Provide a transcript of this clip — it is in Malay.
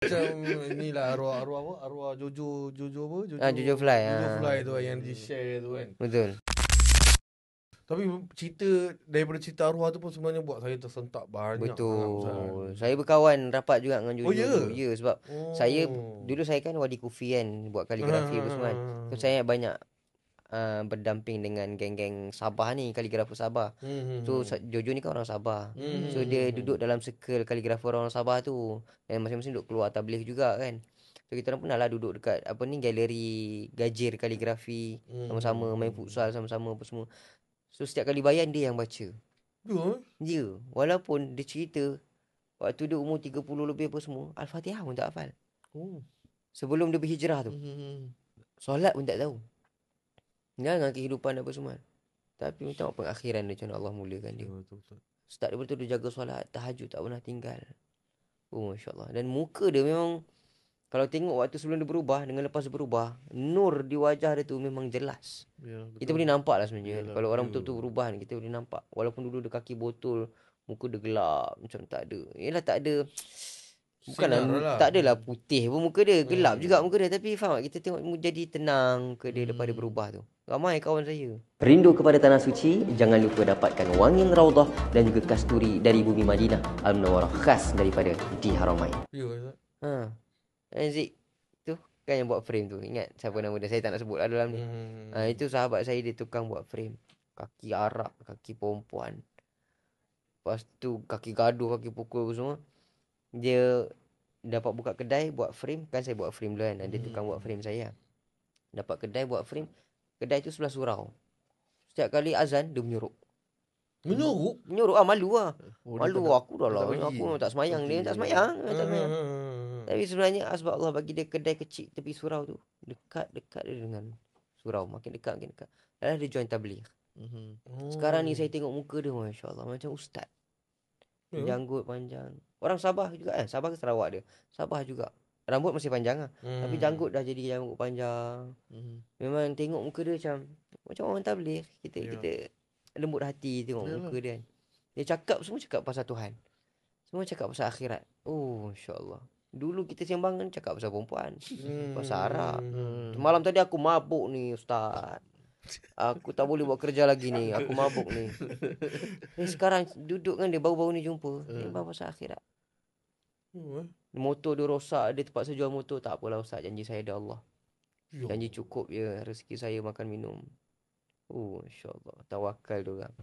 Macam inilah arwah apa? Arwah Jojo apa? Jojo Fly. Jojo Fly tu yang di-share tu kan. Betul. Tapi daripada cerita arwah tu pun sebenarnya buat saya tersentak banyak sangat Betul. Saya berkawan rapat juga dengan Oh Jojo ya? tu. Ya, sebab dulu saya kan Wadi Kufi kan, buat kaligrafi apa semua kan. So saya banyak berdamping dengan geng-geng Sabah ni, kaligrafer Sabah. So Jojo ni kan orang Sabah. So dia duduk dalam circle kaligrafer orang Sabah tu. Dan masing-masing duduk keluar tabligh juga kan. So kita orang pernah lah duduk dekat galeri Gajir Kaligrafi. Sama-sama main futsal sama-sama apa semua. So setiap kali bayan dia yang baca. Ya, walaupun dia cerita waktu dia umur 30 lebih apa semua, Al-Fatihah pun tak hafal. Sebelum dia berhijrah tu. Solat pun tak tahu. Dengan kehidupan apa semua. Tapi tengok pengakhiran dia, macam mana Allah mulakan dia. Betul. Start daripada tu dia jaga solat, tahajud tak pernah tinggal. Oh, Masya Allah. Dan muka dia memang, kalau tengok waktu sebelum dia berubah dengan lepas dia berubah, nur di wajah dia tu memang jelas. Ya, Kita boleh nampak lah sebenarnya. Yalah, Kalau orang betul-betul berubah ni, kita boleh nampak. Walaupun dulu dia kaki botol, muka dia gelap, macam tak ada. Yelah tak ada, bukanlah sinar lah. tak adalah putih pun muka dia, gelap juga muka dia. Tapi faham tak, kita tengok jadi tenang muka dia lepas dia berubah tu. Ramai kawan saya rindu kepada tanah suci. Jangan lupa dapatkan wangian Raudhah dan juga kasturi dari bumi Madinah Al-Munawwarah, khas daripada di Haramain. Ya, Ustaz. Zik tu kan yang buat frame tu. Ingat siapa nama dia? Saya tak nak sebut lah dalam ni. Itu sahabat saya, dia tukang buat frame. Kaki arak, kaki perempuan. Lepas tu kaki gaduh, kaki pukul semua. Dia dapat buka kedai buat frame. Kan saya buat frame dulu kan. Dia tukang buat frame saya. Dapat kedai buat frame. Kedai tu sebelah surau. Setiap kali azan dia menyuruh. Menyuruh malu lah. Malu aku dah lah. Aku tak semayang. Dia tak semayang. Tapi sebenarnya sebab Allah bagi dia kedai kecil tepi surau tu. Dekat dia dengan surau. Makin dekat. Lalu dia join tabligh. Sekarang ni saya tengok muka dia, Masya Allah, macam ustaz. Janggut panjang. Orang Sabah juga. Sabah ke Sarawak dia? Sabah juga. Rambut masih panjang lah. Tapi janggut dah jadi janggut panjang. Memang tengok muka dia macam orang tabligh. Kita lembut hati tengok muka dia kan. Dia semua cakap pasal Tuhan. Semua cakap pasal akhirat. Oh, Masya Allah. Dulu kita sembang kan cakap pasal perempuan. Pasal arak. Malam tadi aku mabuk ni, ustaz. Aku tak boleh buat kerja lagi ni. Aku mabuk ni. Sekarang duduk kan dia, baru-baru ni jumpa. Dia pasal akhirat. Motor dia rosak. Dia terpaksa jual motor. Tak apalah ustaz, janji saya ada Allah. Janji cukup je rezeki saya makan minum. Oh, Masya Allah. Tawakal tu orang.